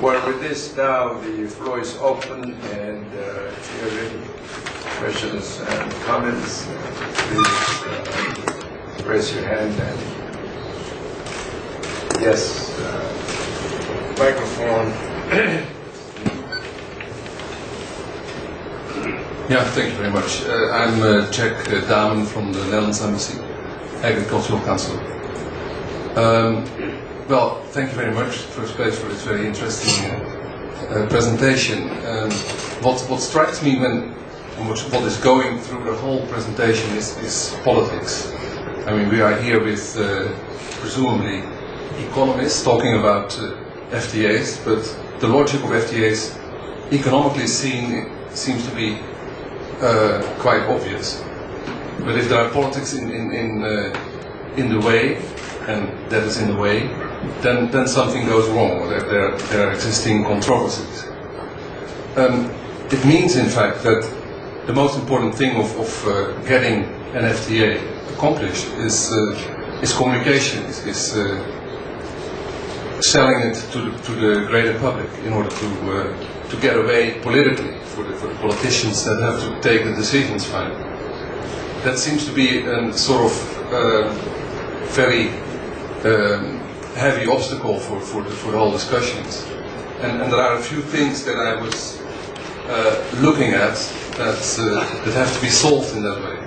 Well, with this now, the floor is open, and if you have any questions and comments, please raise your hand. And yes, microphone. Yeah, thank you very much. I'm Jack Damen from the Netherlands Embassy, Agricultural Council. Well, thank you very much, first place, for this very interesting presentation. What strikes me what is going through the whole presentation is politics. I mean, we are here with presumably economists talking about FTAs, but the logic of FTAs, economically seen, seems to be quite obvious. But if there are politics in the way, and that is in the way, then something goes wrong. There are existing controversies. It means, in fact, that the most important thing of getting an FTA accomplished is communication, is selling it to the greater public in order to get away politically for the politicians that have to take the decisions finally. That seems to be a sort of very heavy obstacle for the whole discussions. And there are a few things that I was looking at that have to be solved in that way.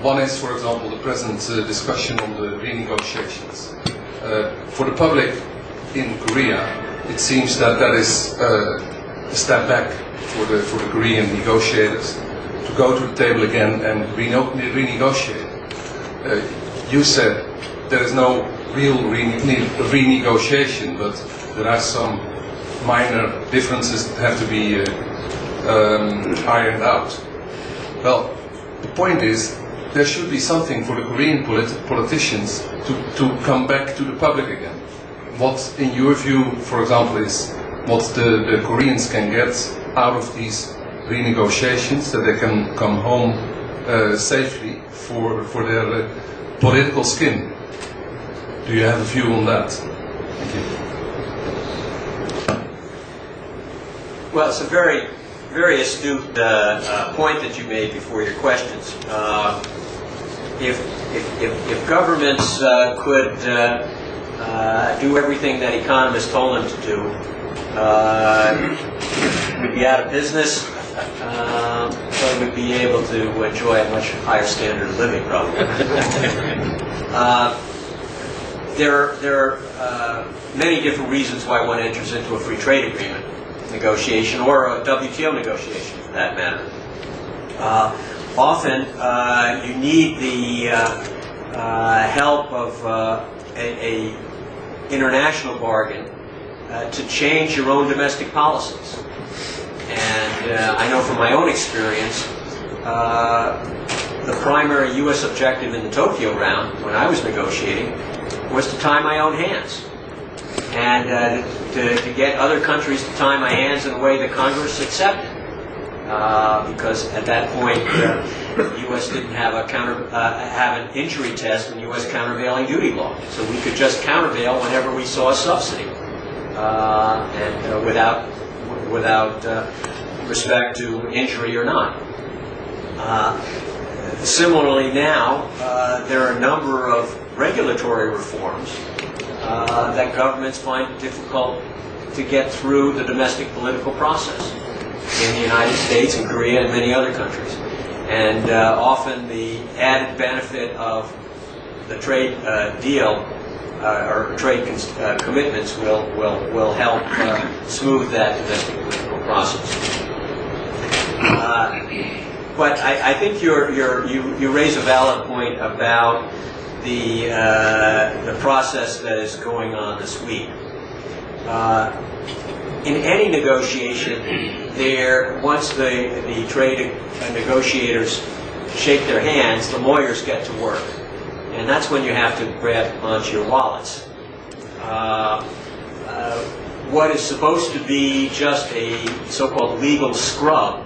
One is, for example, the present discussion on the renegotiations. For the public in Korea, it seems that is a step back for the Korean negotiators to go to the table again and renegotiate. You said there is no real renegotiation, but there are some minor differences that have to be ironed out. Well, the point is, there should be something for the Korean politicians to come back to the public again. What, in your view, for example, is what the Koreans can get out of these renegotiations, that they can come home safely for their political skin? Do you have a view on that? Thank you. Well, it's a very, very astute point that you made before your questions. If governments could do everything that economists told them to do, we'd be out of business, but we'd be able to enjoy a much higher standard of living, probably. There are many different reasons why one enters into a free trade agreement negotiation, or a WTO negotiation for that matter. Often you need the help of a international bargain to change your own domestic policies. And I know from my own experience, the primary U.S. objective in the Tokyo round, when I was negotiating, was to tie my own hands. And to get other countries to tie my hands in a way that Congress accepted. Because at that point, the U.S. didn't have have an injury test in U.S. countervailing duty law. So we could just countervail whenever we saw a subsidy. And without respect to injury or not. Similarly now, there are a number of regulatory reforms that governments find difficult to get through the domestic political process in the United States and Korea and many other countries. And often the added benefit of the trade deal or trade commitments will help smooth that domestic political process. But I think you raise a valid point about the process that is going on this week. In any negotiation, once the trade negotiators shake their hands, the lawyers get to work. And that's when you have to grab onto your wallets. What is supposed to be just a so-called legal scrub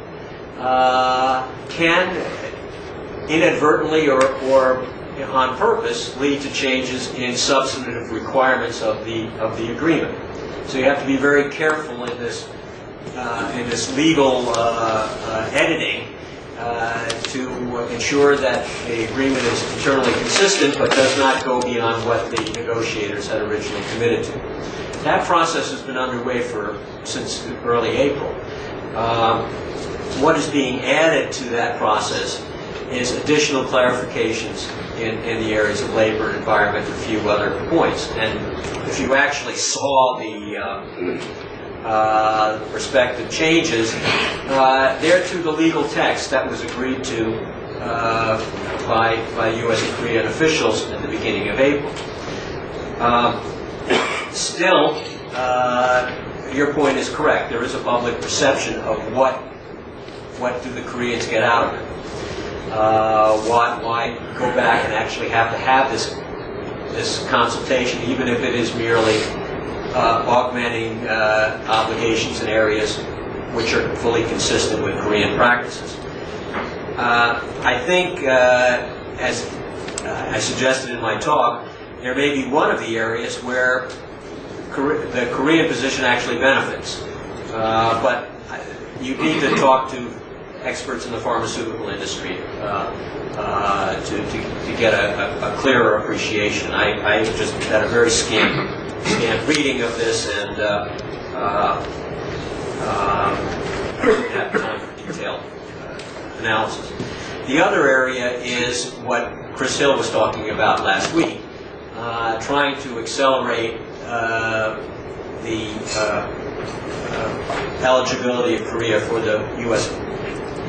can inadvertently or on purpose lead to changes in substantive requirements of the agreement. So you have to be very careful in this legal editing to ensure that the agreement is internally consistent but does not go beyond what the negotiators had originally committed to. That process has been underway since early April. What is being added to that process is additional clarifications in the areas of labor and environment and a few other points. And if you actually saw the respective changes, they're to the legal text that was agreed to by U.S. and Korean officials at the beginning of April. Still, your point is correct. There is a public perception of what do the Koreans get out of it. Why go back and actually have to have this consultation, even if it is merely augmenting obligations in areas which are fully consistent with Korean practices. I think, as I suggested in my talk, there may be one of the areas where the Korean position actually benefits. But you need to talk to experts in the pharmaceutical industry to get a clearer appreciation. I just had a very scant reading of this and didn't have time for detailed analysis. The other area is what Chris Hill was talking about last week, trying to accelerate the eligibility of Korea for the U.S.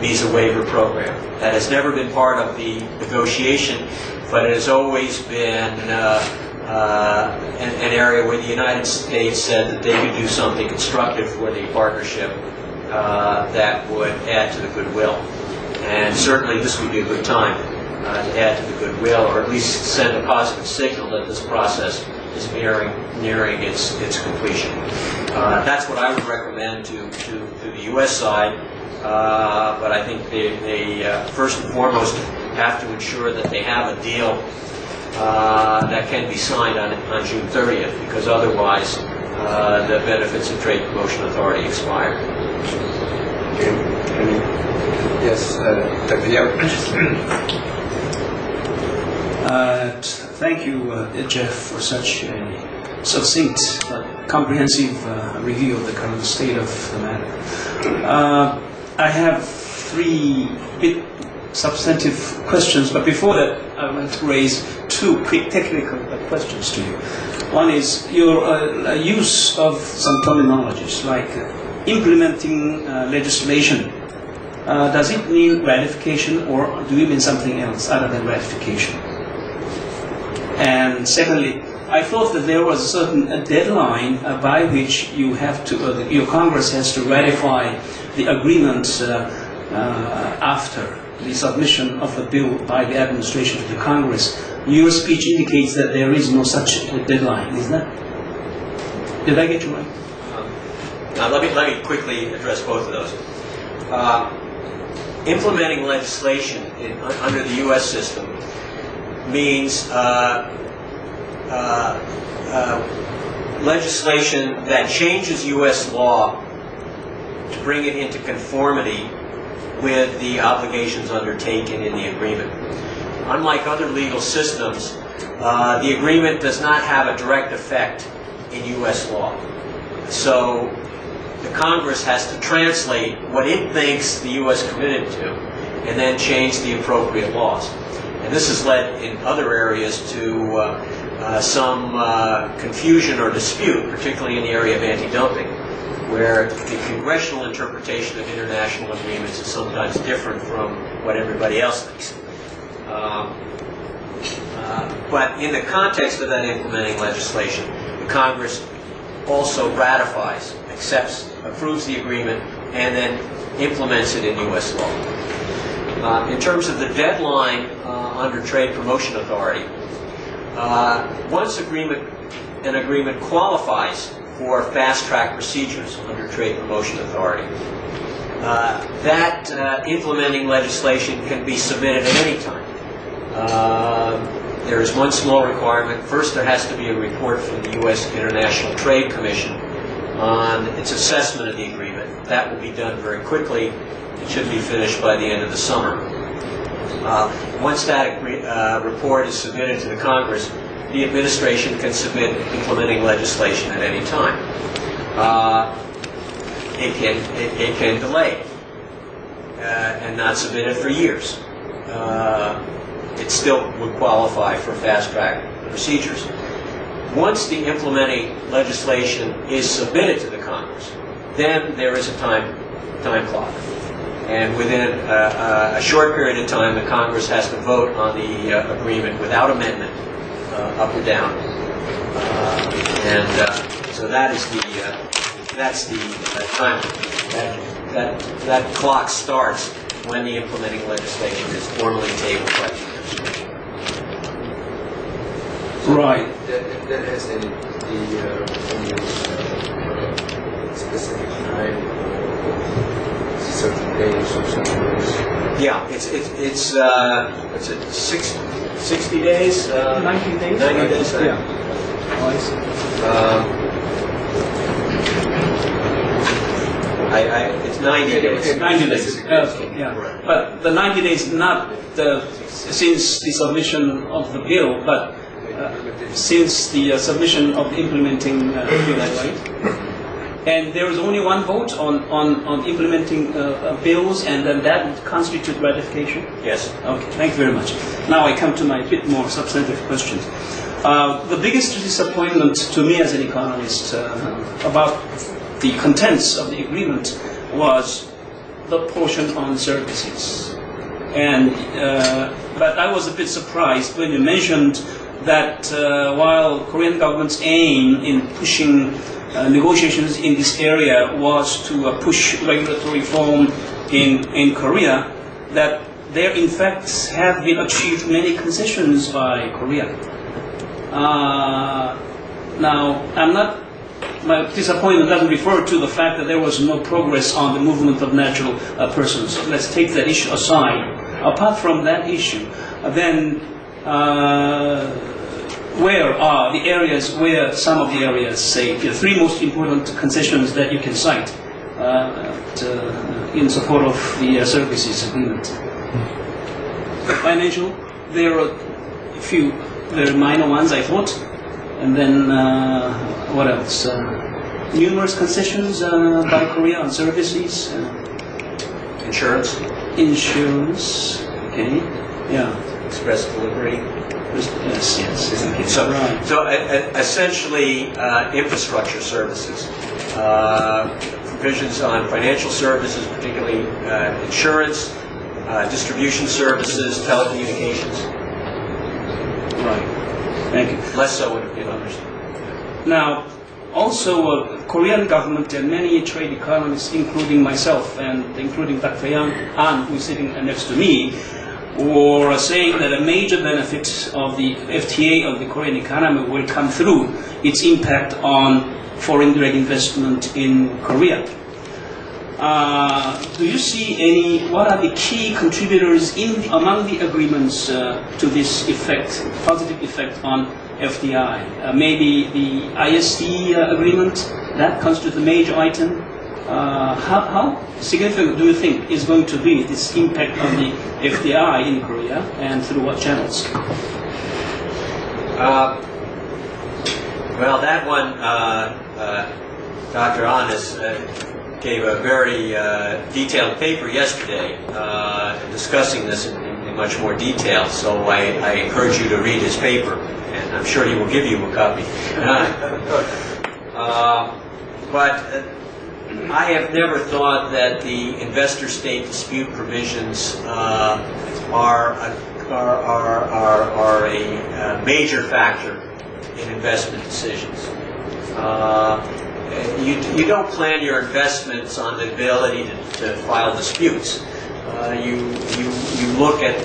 visa waiver program. That has never been part of the negotiation, but it has always been an area where the United States said that they could do something constructive for the partnership that would add to the goodwill. And certainly this would be a good time to add to the goodwill, or at least send a positive signal that this process is nearing its completion. That's what I would recommend to the U.S. side, but I think they first and foremost have to ensure that they have a deal that can be signed on June 30th, because otherwise the benefits of Trade Promotion Authority expire. Yes, Dr. Yap. Thank you, Jeff, for such a succinct but comprehensive review of the current state of the matter. I have three bit substantive questions, but before that, I would like to raise two quick technical questions to you. One is your use of some terminologies like implementing legislation. Does it mean ratification, or do you mean something else other than ratification? And secondly, I thought that there was a certain deadline by which you have to, your Congress has to ratify the agreement after the submission of the bill by the administration to the Congress. Your speech indicates that there is no such deadline, isn't that? Did I get you right? Now let me quickly address both of those. Implementing legislation under the U.S. system means legislation that changes U.S. law to bring it into conformity with the obligations undertaken in the agreement. Unlike other legal systems, the agreement does not have a direct effect in U.S. law. So the Congress has to translate what it thinks the U.S. committed to and then change the appropriate laws. And this has led in other areas to some confusion or dispute, particularly in the area of anti-dumping, where the congressional interpretation of international agreements is sometimes different from what everybody else thinks. But in the context of that implementing legislation, the Congress also ratifies, approves the agreement, and then implements it in U.S. law. In terms of the deadline under Trade Promotion Authority, once an agreement qualifies for fast-track procedures under Trade Promotion Authority, that implementing legislation can be submitted at any time. There is one small requirement. First, there has to be a report from the U.S. International Trade Commission on its assessment of the agreement. That will be done very quickly. It should be finished by the end of the summer. Once that report is submitted to the Congress, the administration can submit implementing legislation at any time. It can delay and not submit it for years. It still would qualify for fast-track procedures. Once the implementing legislation is submitted to the Congress, then there is a time clock. And within a short period of time, the Congress has to vote on the agreement without amendment, up or down. So that is that's the time. That clock starts when the implementing legislation is formally tabled by the administration. Right. That has any specific time, certain days or something like this? Yeah, it's 60 days? 90 days? 90 days. Yeah. Oh, I see. It's 90 days. 90 days. Okay, yeah. But the 90 days not since the submission of the bill, but since the submission of the implementing bill, right? And there is only one vote on implementing bills, and then that would constitute ratification? Yes. Okay, thank you very much. Now I come to my bit more substantive questions. The biggest disappointment to me as an economist about the contents of the agreement was the portion on services. And but I was a bit surprised when you mentioned that while Korean government's aim in pushing negotiations in this area was to push regulatory reform in Korea, that there in fact have been achieved many concessions by Korea. Now, my disappointment doesn't refer to the fact that there was no progress on the movement of natural persons. Let's take that issue aside. Apart from that issue, then where are the areas where some of the areas, say, the three most important concessions that you can cite in support of the services agreement? Financial, there are a few very minor ones, I thought. And then, what else? Numerous concessions by Korea on services. Insurance. Insurance, okay, yeah. Express delivery. Yes. Okay. So essentially, infrastructure services. Provisions on financial services, particularly insurance, distribution services, telecommunications. Right. Thank you. Less so in others. Now, also, Korean government and many trade economists, including myself and including Dr. Yang An, who is sitting next to me, were saying that a major benefit of the FTA of the Korean economy will come through its impact on foreign direct investment in Korea. Do you see what are the key contributors among the agreements to this effect, positive effect on FDI? Maybe the ISD agreement, that constitutes a major item. How significant do you think is going to be this impact on the FDI in Korea, and through what channels? Well, that one, Dr. Anis gave a very detailed paper yesterday discussing this in much more detail, so I encourage you to read his paper, and I'm sure he will give you a copy. But I have never thought that the investor-state dispute provisions are a major factor in investment decisions. You don't plan your investments on the ability to file disputes. You look at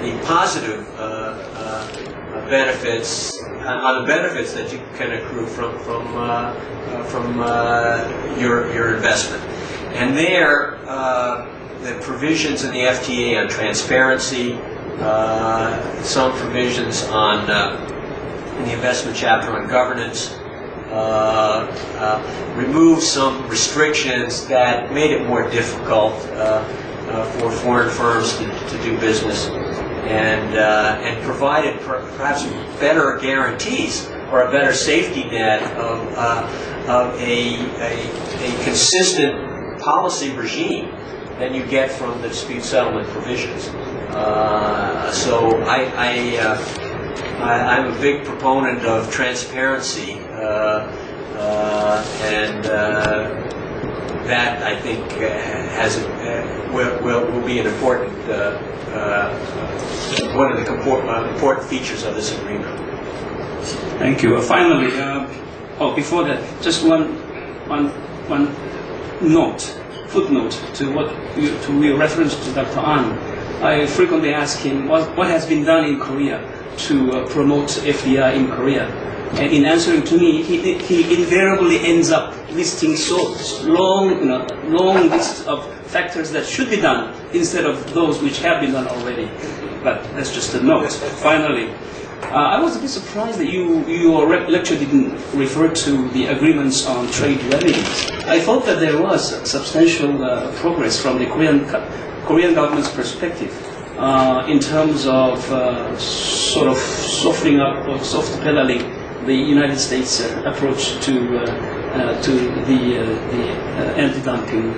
the positive benefits, on the benefits that you can accrue from your investment. And there, the provisions in the FTA on transparency, some provisions on in the investment chapter on governance, removed some restrictions that made it more difficult for foreign firms to do business, and provided perhaps better guarantees or a better safety net of a consistent policy regime than you get from the dispute settlement provisions. So I'm a big proponent of transparency, and that I think will be an important one of the important features of this agreement. Thank you. Finally, before that, just one footnote to your reference to Dr. An. I frequently ask him what has been done in Korea to promote FDI in Korea. And in answering to me, he invariably ends up listing so long list of factors that should be done instead of those which have been done already. But that's just a note. Finally, I was a bit surprised that your lecture didn't refer to the agreements on trade remedies. I thought that there was substantial progress from the Korean government's perspective in terms of sort of softening up or soft pedaling the United States approach to the anti-dumping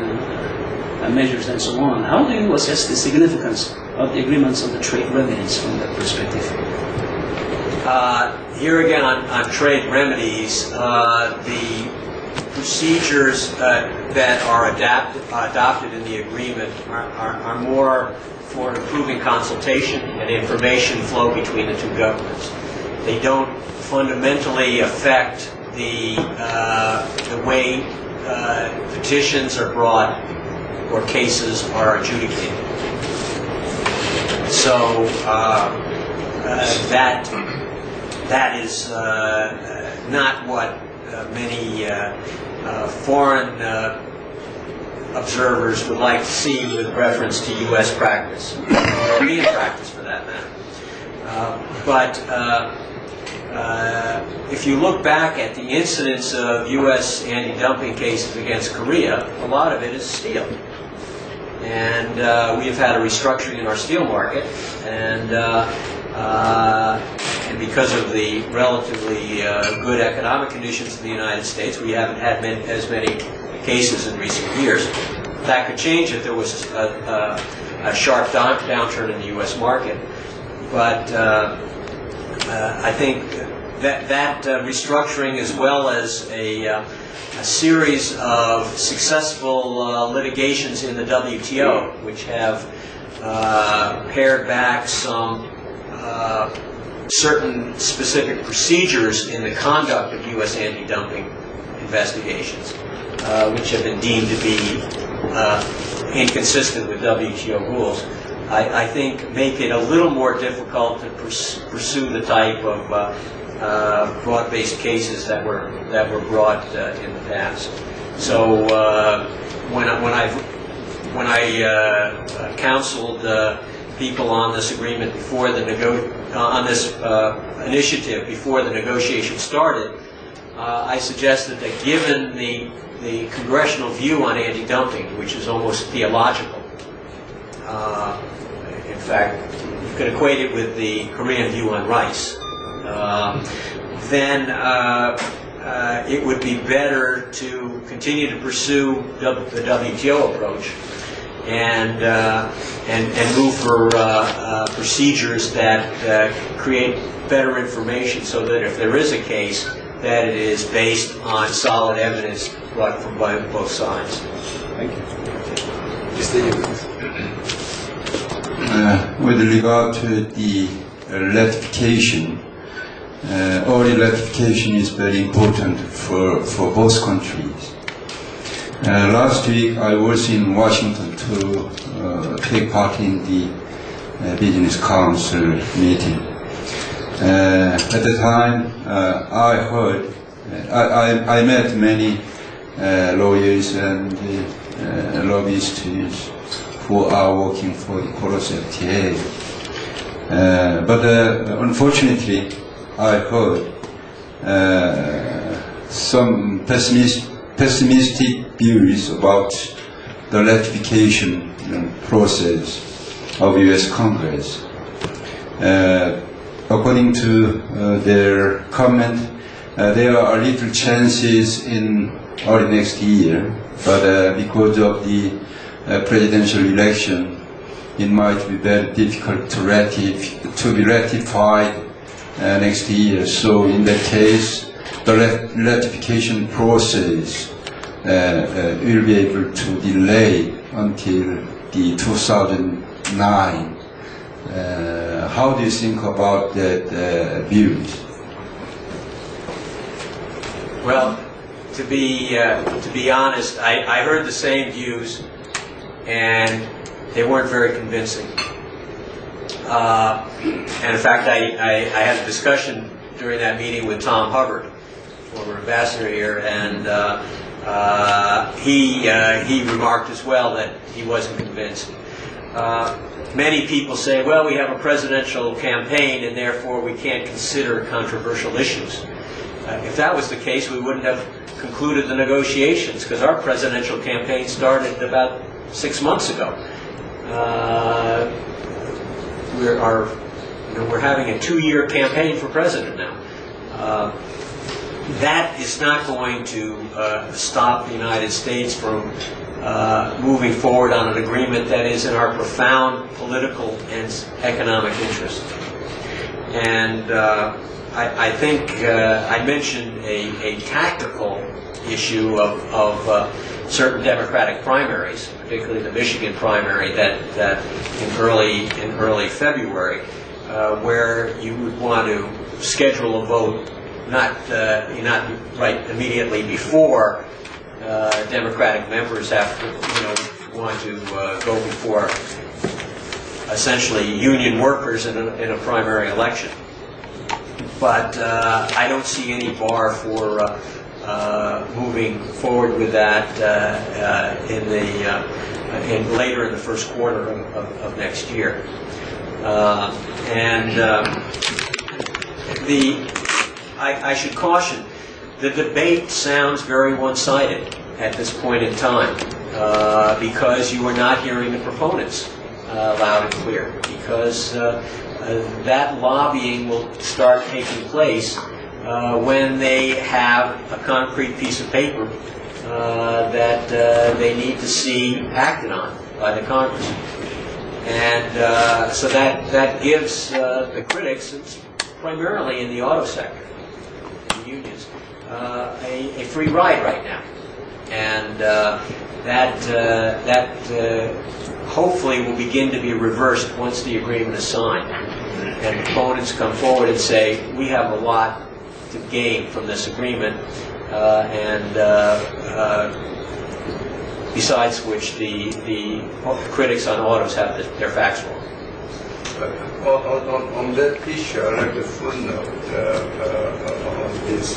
measures and so on. How do you assess the significance of the agreements on the trade remedies from that perspective? Here again on trade remedies, the procedures that are adopted in the agreement are more for improving consultation and information flow between the two governments. They don't fundamentally affect the way petitions are brought or cases are adjudicated. So that is not what many foreign observers would like to see with reference to U.S. practice, or Korean practice for that matter. But if you look back at the incidence of U.S. anti-dumping cases against Korea, a lot of it is steel. And we have had a restructuring in our steel market, and because of the relatively good economic conditions in the United States, we haven't had as many cases in recent years. That could change if there was a sharp downturn in the U.S. market. But I think that restructuring, as well as a series of successful litigations in the WTO, which have pared back some certain specific procedures in the conduct of U.S. anti-dumping investigations, which have been deemed to be inconsistent with WTO rules, I think make it a little more difficult to pursue the type of broad-based cases that were brought in the past. So when I counseled people on this agreement before the initiative before the negotiation started, I suggested that given the congressional view on anti-dumping, which is almost theological, in fact, you could equate it with the Korean view on rice, then it would be better to continue to pursue the WTO approach and move for procedures that create better information, so that if there is a case, that it is based on solid evidence brought from both sides. Thank you. With regard to the ratification, early ratification is very important for both countries. Last week I was in Washington to take part in the Business Council meeting. At the time, I heard, I met many lawyers and lobbyists who are working for the KORUS FTA. But unfortunately, I heard some pessimistic views about the ratification process of U.S. Congress. According to their comment, there are little chances in early next year, but because of the presidential election, it might be very difficult to be ratified next year. So in that case, the ratification process will be able to delay until the 2009. How do you think about that view? Well, to be honest, I heard the same views, and they weren't very convincing. And in fact, I had a discussion during that meeting with Tom Hubbard, former ambassador here, and he remarked as well that he wasn't convinced. Many people say, well, we have a presidential campaign and therefore we can't consider controversial issues. If that was the case, we wouldn't have concluded the negotiations, because our presidential campaign started about 6 months ago. We're having a 2-year campaign for president now. That is not going to stop the United States from moving forward on an agreement that is in our profound political and economic interest. And I think I mentioned a tactical issue of certain Democratic primaries, particularly the Michigan primary that in early February, where you would want to schedule a vote not right immediately before Democratic members want to go before essentially union workers in a primary election. But I don't see any bar for moving forward with that later in the first quarter of next year. I should caution, the debate sounds very one-sided at this point in time, because you are not hearing the proponents loud and clear, because that lobbying will start taking place when they have a concrete piece of paper that they need to see acted on by the Congress. And so that gives the critics, it's primarily in the auto sector, the unions, a free ride right now. And that hopefully will begin to be reversed once the agreement is signed. And opponents come forward and say, we have a lot to gain from this agreement, besides which the critics on autos have their facts wrong. On that issue, I'd like to footnote on this,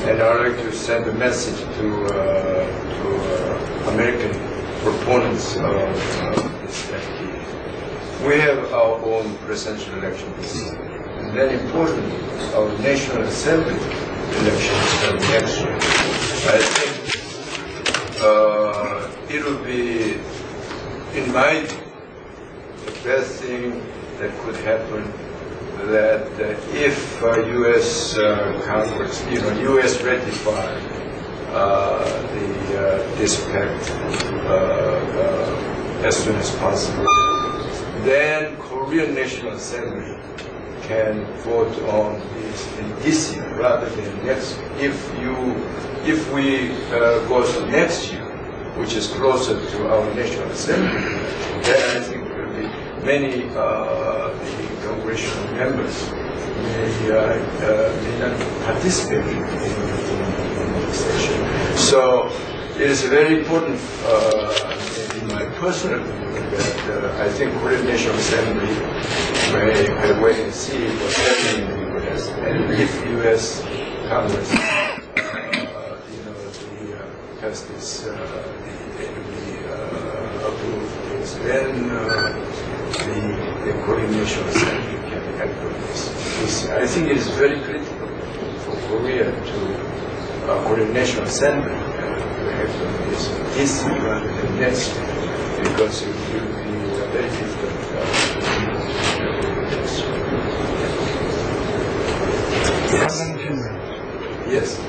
and I'd like to send a message to American proponents of this FTA. We have our own presidential elections, and then importantly, our National Assembly elections next year. I think it will be, in my view, the best thing that could happen, that if U.S. Congress, U.S. ratify this pact as soon as possible, then Korean National Assembly can vote on this in this year rather than next year. If we go to next year, which is closer to our National Assembly, then I think there will be many the congressional members may not participate in this session. So it is very important in my personal view that I think Korean National Assembly may wait and see what's happening in the U.S. And if U.S. Congress has this approved this, then the Korean National Assembly can help with this. I think it is very critical for Korea to Korean National Assembly will have this rather than next, because it will be very different. Yes.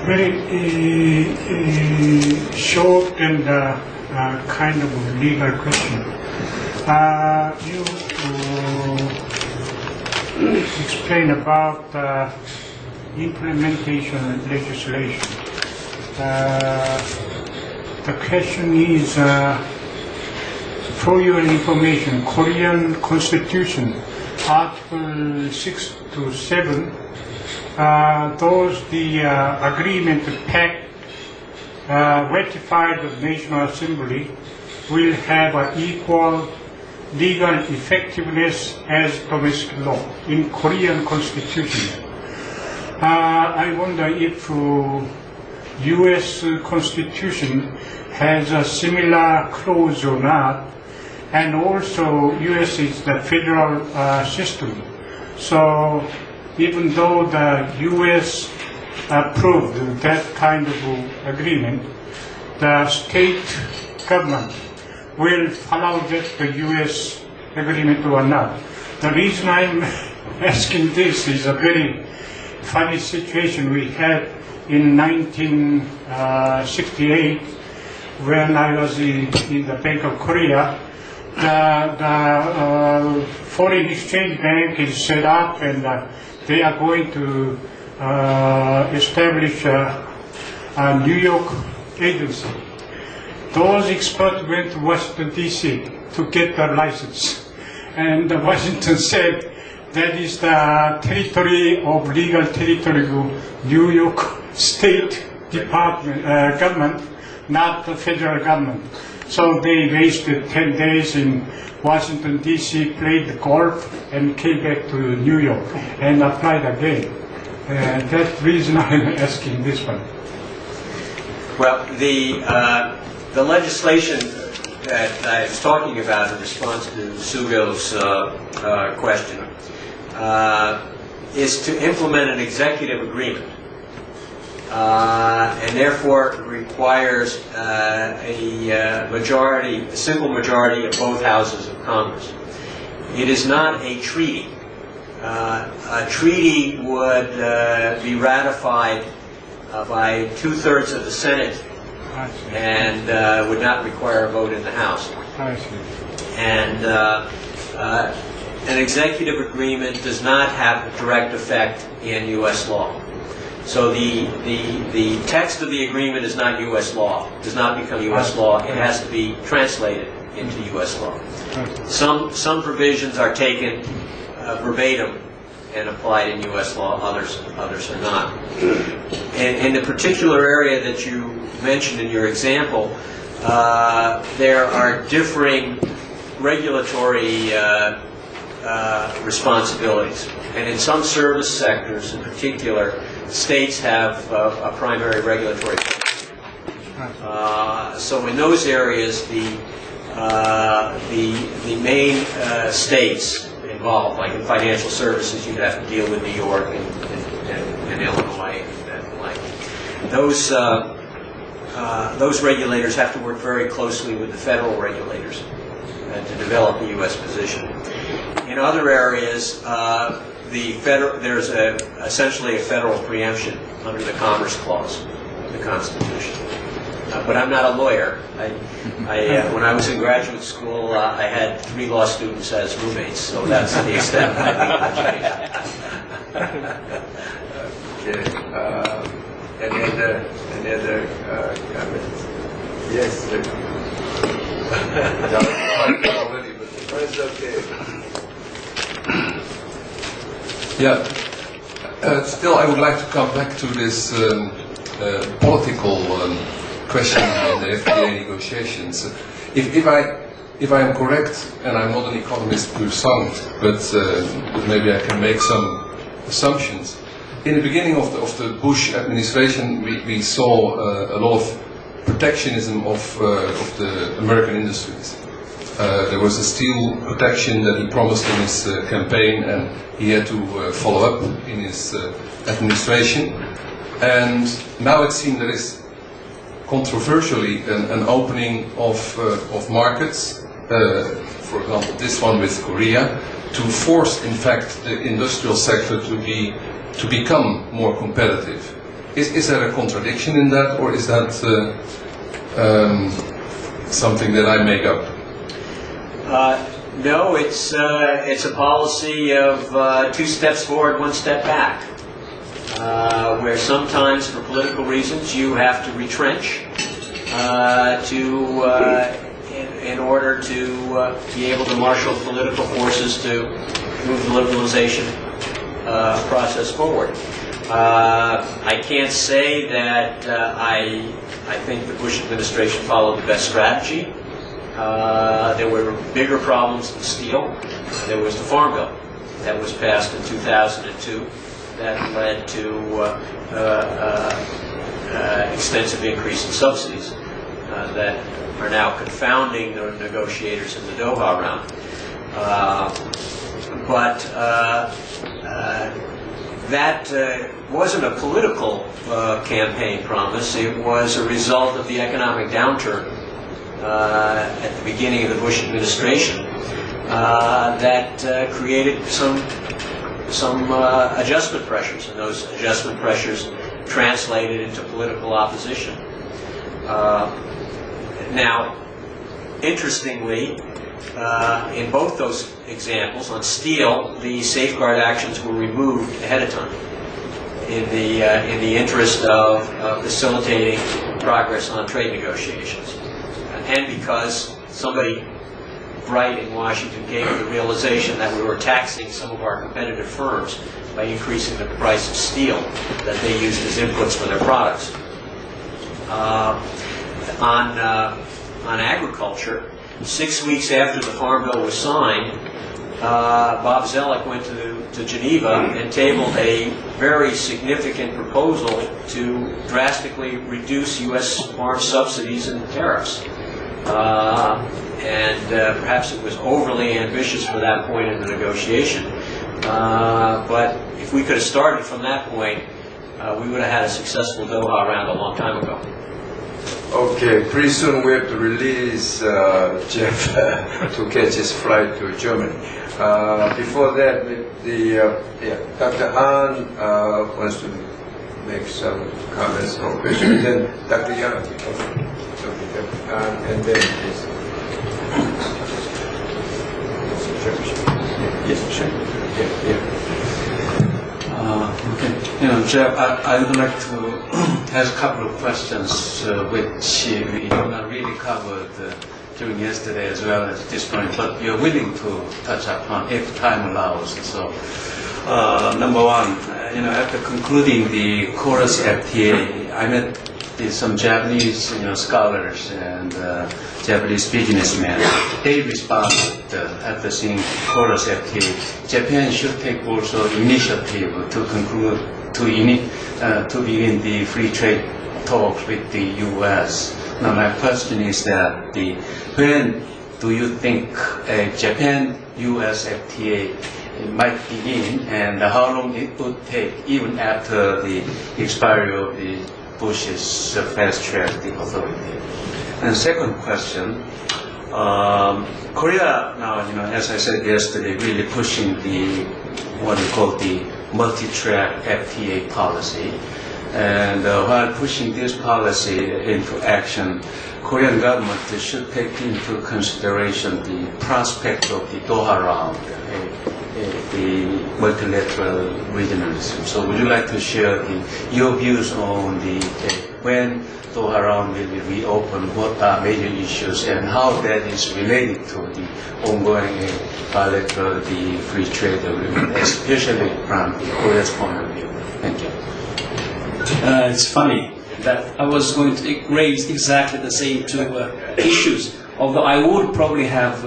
Very short and kind of legal question. You explain about implementation legislation. The question is, for your information, Korean Constitution, Article 6 to 7, those the agreement pact ratified the National Assembly will have an equal legal effectiveness as domestic law in Korean Constitution. I wonder if U.S. Constitution has a similar clause or not, and also U.S. is the federal system. So even though the U.S. approved that kind of agreement, the state government will follow the U.S. agreement or not. The reason I'm asking this is a very funny situation we had in 1968 when I was in the Bank of Korea. The foreign exchange bank is set up, and they are going to establish a New York agency. Those experts went to Washington, D.C. to get the license. And Washington said that is the territory of legal territory of New York State Department, government, not the federal government. So they wasted 10 days in Washington, D.C., played golf, and came back to New York and applied again. That's the reason I'm asking this one. Well, the legislation that I was talking about in response to Sugo's question is to implement an executive agreement, and therefore requires a simple majority of both houses of Congress. It is not a treaty. A treaty would be ratified by 2/3 of the Senate and would not require a vote in the House. And an executive agreement does not have a direct effect in U.S. law. So the text of the agreement is not U.S. law, does not become U.S. law. It has to be translated into U.S. law. Some provisions are taken verbatim and applied in U.S. law, others are not. And in the particular area that you mentioned in your example, there are differing regulatory responsibilities. And in some service sectors in particular, states have a primary regulatory function. So in those areas, the main states involved, like in financial services, you have to deal with New York and Illinois and the like. Those regulators have to work very closely with the federal regulators to develop the U.S. position. In other areas, there's essentially a federal preemption under the Commerce Clause of the Constitution. But I'm not a lawyer. When I was in graduate school, I had 3 law students as roommates, so that's the extent of my legal education. Okay. Any other comments? Yes. Already, but it's okay. Yeah. Still, I would like to come back to this political question in the FDA negotiations. If I am correct, and I'm not an economist pur sang, but maybe I can make some assumptions. In the beginning of the Bush administration, we saw a lot of protectionism of the American industries. There was a steel protection that he promised in his campaign, and he had to follow up in his administration. And now it seems there is controversially an opening of markets, for example this one with Korea, to force in fact the industrial sector to become more competitive. Is there a contradiction in that, or is that something that I make up? No, it's a policy of 2 steps forward, 1 step back, where sometimes for political reasons you have to retrench in order to be able to marshal political forces to move the liberalization process forward. I can't say that I think the Bush administration followed the best strategy. There were bigger problems than steel. There was the Farm Bill that was passed in 2002 that led to extensive increase in subsidies that are now confounding the negotiators in the Doha round. That wasn't a political campaign promise. It was a result of the economic downturn at the beginning of the Bush administration that created some adjustment pressures, and those adjustment pressures translated into political opposition. Now, interestingly, in both those examples, on steel, the safeguard actions were removed ahead of time in the interest of facilitating progress on trade negotiations, and because somebody bright in Washington came to the realization that we were taxing some of our competitive firms by increasing the price of steel that they used as inputs for their products. On agriculture, 6 weeks after the Farm Bill was signed, Bob Zoellick went to Geneva and tabled a very significant proposal to drastically reduce U.S. farm subsidies and tariffs. Perhaps it was overly ambitious for that point in the negotiation. But if we could have started from that point, we would have had a successful Doha round a long time ago. Okay, pretty soon we have to release Jeff to catch his flight to Germany. Before that, Dr. Han wants to make some comments or questions. Then Dr. Yang, and then please. Yes, sure. Yeah. Okay. Jeff, I would like to ask a couple of questions which we did not really covered during yesterday as well as this point, but you're willing to touch upon if time allows. So, number one, after concluding the KORUS FTA, I met some Japanese scholars and Japanese businessmen. They responded after seeing KORUS FTA. Japan should take also initiative to conclude to begin the free trade talks with the U.S. Now my question is that when do you think a Japan-U.S. FTA might begin, and how long it would take even after the expiry of the Bush's fast-track authority? And second question, Korea now, as I said yesterday, really pushing what we call the multi-track FTA policy. And while pushing this policy into action, Korean government should take into consideration the prospect of the Doha round, the multilateral regionalism. So would you like to share your views on when Doha round will be reopened, what are major issues, and how that is related to the ongoing bilateral, the free trade agreement, especially from Korea's point of view? Thank you. It's funny that I was going to raise exactly the same two issues, although I would probably have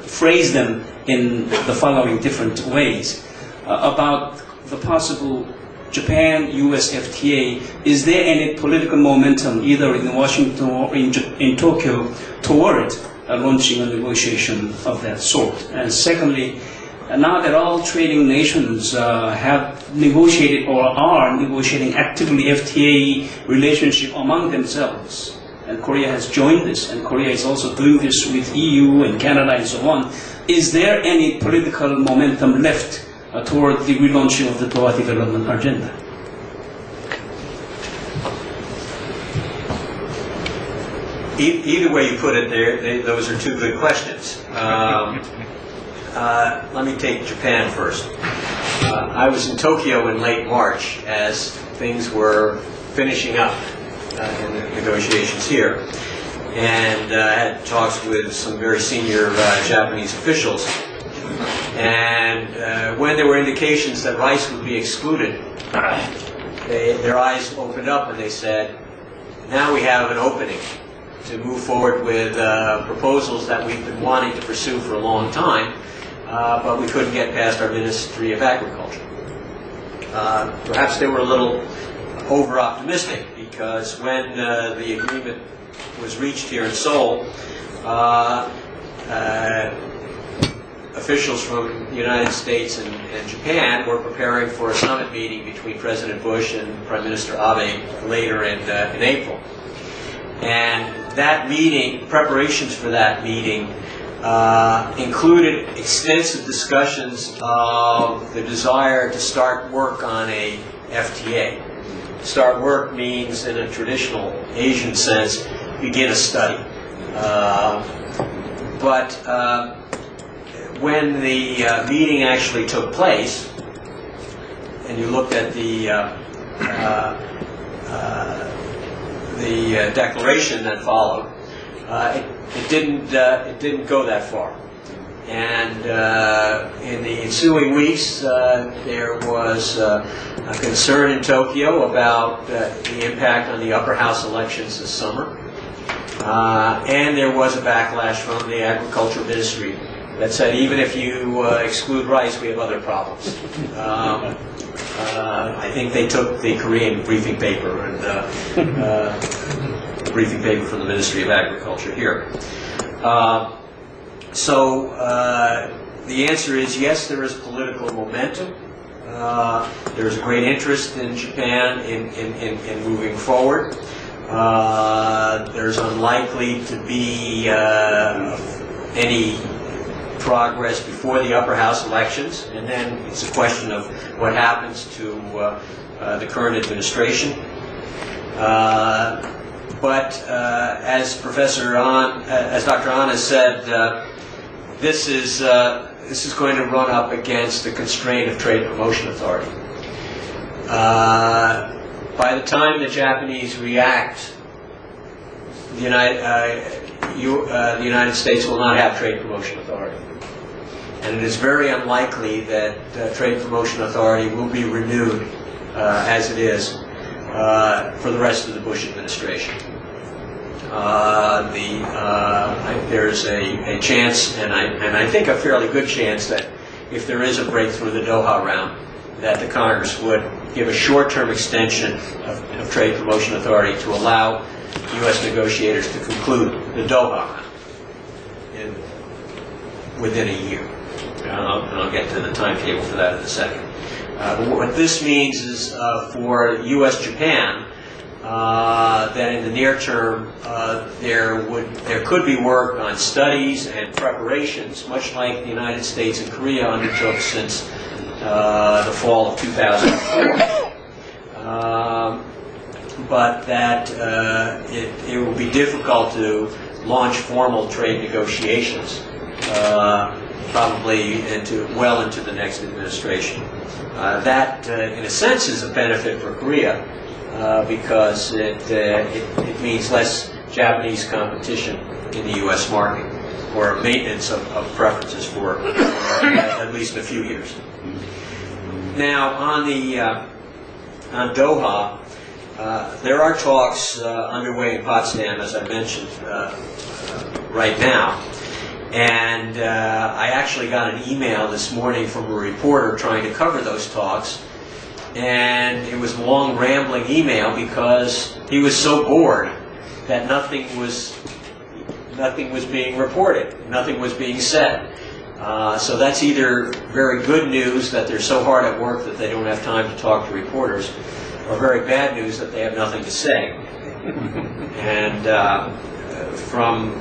phrased them in the following different ways. About the possible Japan-U.S. FTA, is there any political momentum either in Washington or in Tokyo toward launching a negotiation of that sort. And secondly, now that all trading nations have negotiated or are negotiating actively FTA relationship among themselves, and Korea has joined this, and Korea is also doing this with EU and Canada and so on, is there any political momentum left toward the relaunching of the Doha development agenda? Either way you put it, those are two good questions. Let me take Japan first. I was in Tokyo in late March as things were finishing up in the negotiations here, and had talks with some very senior Japanese officials. And when there were indications that rice would be excluded, their eyes opened up and they said, now we have an opening to move forward with proposals that we've been wanting to pursue for a long time, but we couldn't get past our Ministry of Agriculture. Perhaps they were a little over-optimistic, because when the agreement was reached here in Seoul, officials from the United States and Japan were preparing for a summit meeting between President Bush and Prime Minister Abe later in April. And that meeting, preparations for that meeting, included extensive discussions of the desire to start work on a FTA. Start work means, in a traditional Asian sense, begin a study. But when the meeting actually took place, and you looked at the declaration that followed, it didn't go that far. And in the ensuing weeks, there was a concern in Tokyo about the impact on the upper house elections this summer. And there was a backlash from the Agriculture Ministry that said, even if you exclude rice, we have other problems. I think they took the Korean briefing paper and the briefing paper from the Ministry of Agriculture here. So the answer is yes, there is political momentum. There's great interest in Japan in moving forward. There's unlikely to be any progress before the upper house elections, and then it's a question of what happens to the current administration. But as Professor Ahn, as Dr. Ahn has said, this is going to run up against the constraint of Trade Promotion Authority. By the time the Japanese react, the United States will not have Trade Promotion Authority. And it is very unlikely that Trade Promotion Authority will be renewed as it is for the rest of the Bush administration. There's a chance, and I think a fairly good chance, that if there is a breakthrough in the Doha round, that the Congress would give a short-term extension of Trade Promotion Authority to allow U.S. negotiators to conclude the Doha round within a year. And I'll get to the timetable for that in a second. But what this means is for U.S.-Japan, that in the near term there could be work on studies and preparations, much like the United States and Korea undertook since the fall of 2004. But that it will be difficult to launch formal trade negotiations, probably well into the next administration. That, in a sense, is a benefit for Korea, because it means less Japanese competition in the U.S. market, or maintenance of preferences for at least a few years. Now, on Doha, there are talks underway in Potsdam, as I mentioned, right now. And I actually got an email this morning from a reporter trying to cover those talks. And it was a long, rambling email because he was so bored that nothing was nothing was being reported, nothing was being said. So that's either very good news that they're so hard at work that they don't have time to talk to reporters, or very bad news that they have nothing to say. And from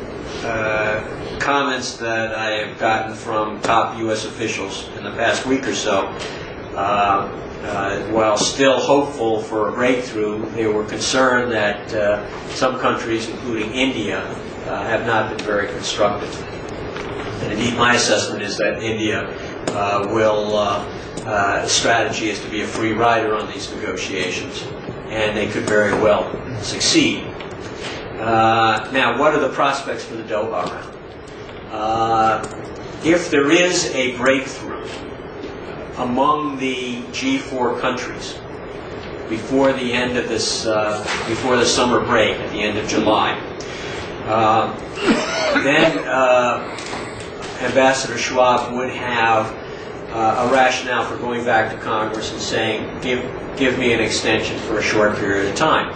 comments that I have gotten from top U.S. officials in the past week or so, while still hopeful for a breakthrough, they were concerned that some countries, including India, have not been very constructive. And indeed, my assessment is that India strategy is to be a free rider on these negotiations, and they could very well succeed. Now, what are the prospects for the Doha round? If there is a breakthrough among the G4 countries before the end of this, before the summer break at the end of July, then Ambassador Schwab would have a rationale for going back to Congress and saying, give me an extension for a short period of time.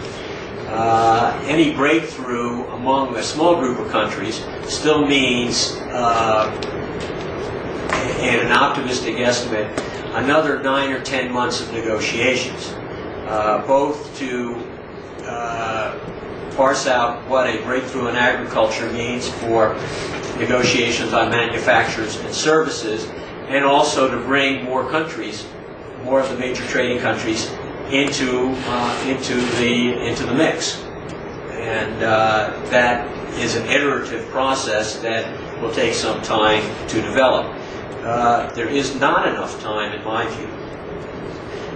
Any breakthrough among a small group of countries still means, in an optimistic estimate, another 9 or 10 months of negotiations, both to parse out what a breakthrough in agriculture means for negotiations on manufacturers and services, and also to bring more countries, more of the major trading countries, into the mix. And that is an iterative process that will take some time to develop. There is not enough time, in my view,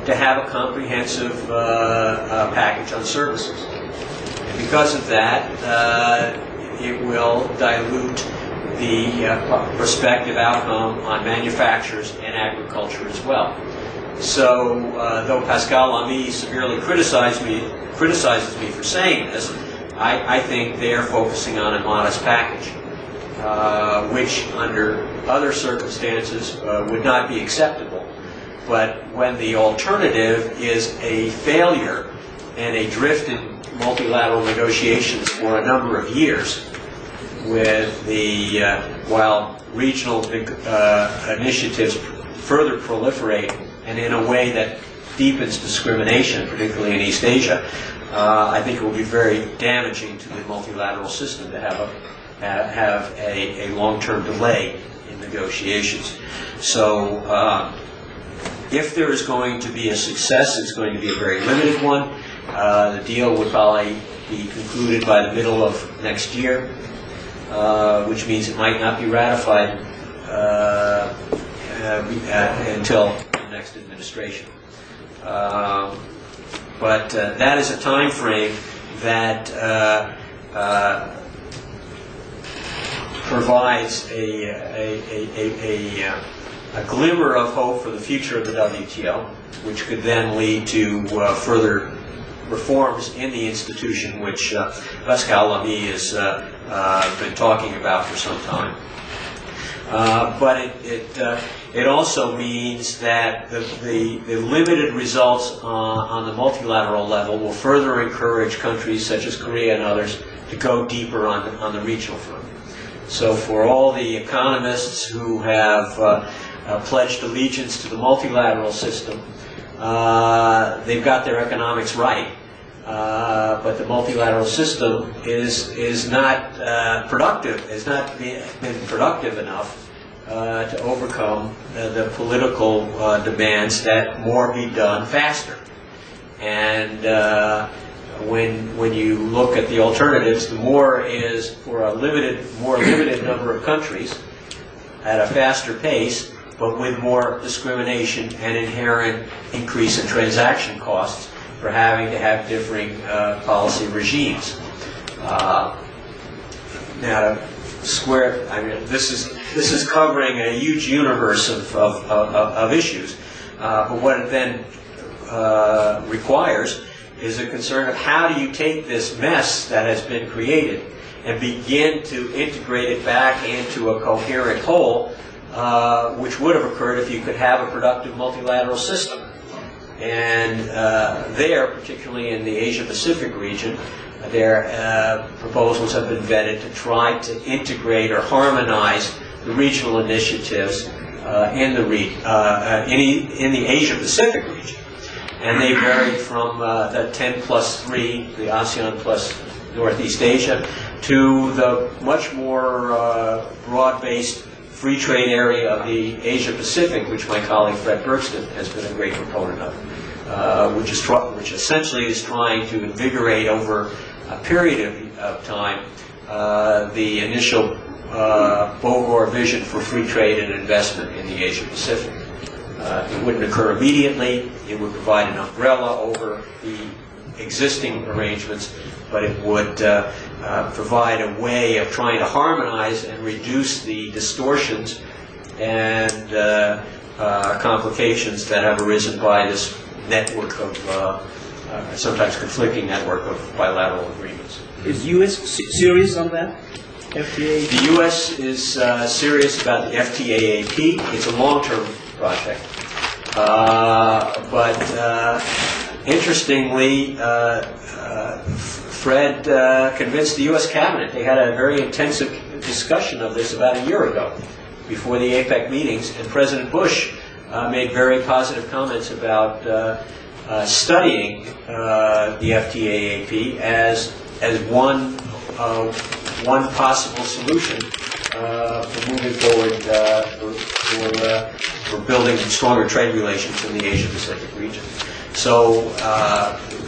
to have a comprehensive package on services. And because of that, it will dilute the prospective outcome on manufacturers and agriculture as well. So, though Pascal Lamy severely criticizes me for saying this, I think they are focusing on a modest package, which under other circumstances would not be acceptable. But when the alternative is a failure and a drift in multilateral negotiations for a number of years, with the while regional initiatives further proliferate and in a way that deepens discrimination, particularly in East Asia, I think it will be very damaging to the multilateral system to have a long-term delay in negotiations. So if there is going to be a success, it's going to be a very limited one. The deal would probably be concluded by the middle of next year, which means it might not be ratified until the next administration. But that is a time frame that provides a glimmer of hope for the future of the WTO, which could then lead to further reforms in the institution, which Pascal Lamy has been talking about for some time. But it also means that the limited results on the multilateral level will further encourage countries such as Korea and others to go deeper on the regional front. So for all the economists who have pledged allegiance to the multilateral system, they've got their economics right. But the multilateral system is not productive, has not been productive enough to overcome the political demands that more be done faster. And when you look at the alternatives, the more is for a more limited number of countries at a faster pace, but with more discrimination and inherent increase in transaction costs for having to have differing policy regimes. Now, square. I mean, this is covering a huge universe of issues. But what it then requires is a concern of how do you take this mess that has been created and begin to integrate it back into a coherent whole, which would have occurred if you could have a productive multilateral system. And there, particularly in the Asia-Pacific region, their proposals have been vetted to try to integrate or harmonize the regional initiatives in the Asia-Pacific region. And they vary from the 10+3, the ASEAN plus Northeast Asia, to the much more broad-based free trade area of the Asia-Pacific, which my colleague Fred Bergston has been a great proponent of, which essentially is trying to invigorate over a period of time the initial Bogor vision for free trade and investment in the Asia-Pacific. It wouldn't occur immediately. It would provide an umbrella over the existing arrangements, but it would provide a way of trying to harmonize and reduce the distortions and complications that have arisen by this network of, sometimes conflicting network of bilateral agreements. Is U.S. serious on that? FTAAP? The U.S. is serious about the FTAAP. It's a long-term project. But interestingly, Fred convinced the U.S. Cabinet. They had a very intensive discussion of this about a year ago, before the APEC meetings, and President Bush made very positive comments about studying the FTAAP as one possible solution for moving forward for building stronger trade relations in the Asia-Pacific region. So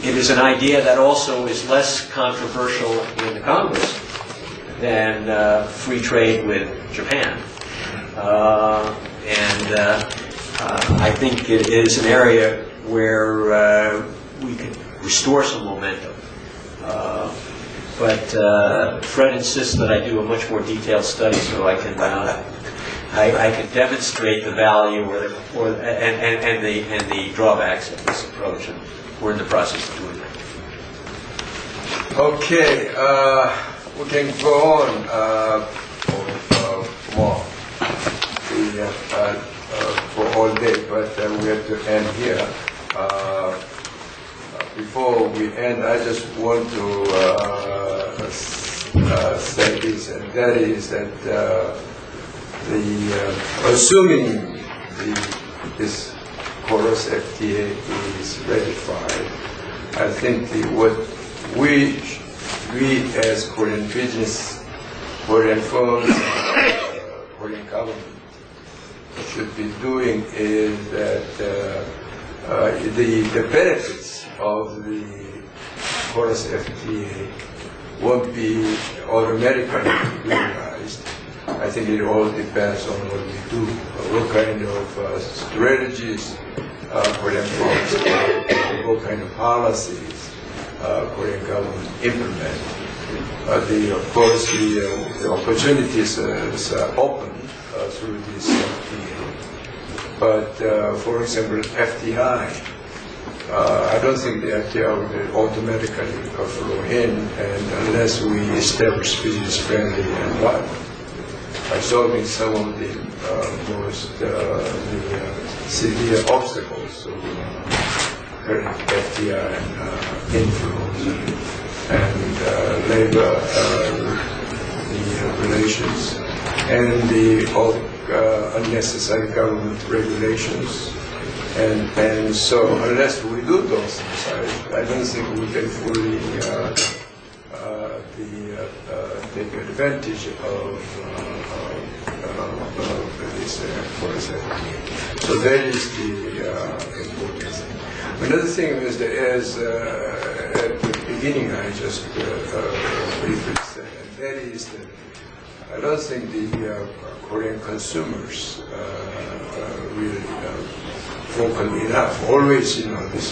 it is an idea that also is less controversial in the Congress than free trade with Japan. I think it is an area where we could restore some momentum. But Fred insists that I do a much more detailed study so I can demonstrate the value and the drawbacks of this approach, and we're in the process of doing that. Okay, we can go on for more for all day, but we have to end here. Before we end, I just want to say this, and that is that assuming this KORUS FTA is ratified, I think what we as Korean business, Korean firms, Korean government should be doing is that the benefits of the KORUS FTA won't be automatically realized. I think it all depends on what we do, what kind of strategies Korean firms, what kind of policies Korean government implement. Of course, the opportunities are open through this FTA. But for example, FDI, I don't think the FTA will automatically flow in, and unless we establish business-friendly environment by solving some of the most severe obstacles of current FDI influence and labor relations and the unnecessary government regulations. And so unless we do those things, I don't think we can fully take advantage of this KORUS. So that is the important thing. Another thing is that at the beginning I just briefly said, and that is that I don't think the Korean consumers really vocal enough. Always, this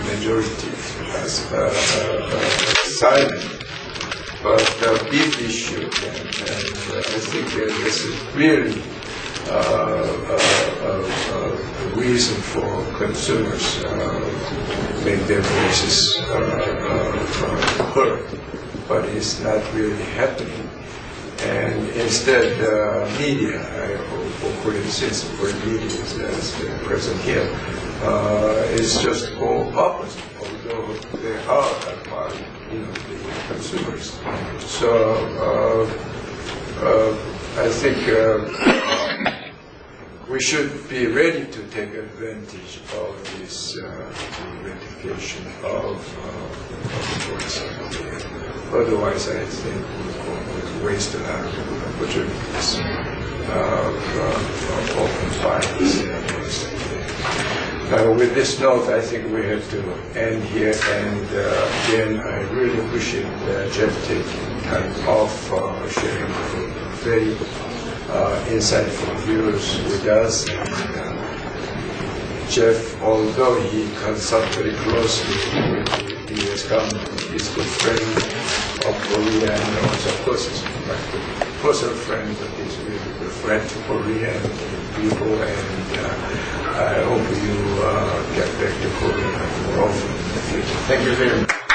majority silent. But the big issue, and I think this is really a reason for consumers make their voices heard, but it's not really happening. And instead, media, I hope for Korean citizens, for media as present here, is just for purpose, although they are by the consumers. So I think we should be ready to take advantage of this ratification of the KORUS. Otherwise, I think we waste a lot of opportunities of open finance. With this note, I think we have to end here. And again, I really appreciate Jeff taking time off sharing very insightful views with us. And, Jeff, although he consults very closely with the U.S. government, he's a good friend of Korea, and also, of course, he's like a closer friend, but he's really a good friend to Korea and people. And I hope you get back to Korea more often in the future. Thank you very much.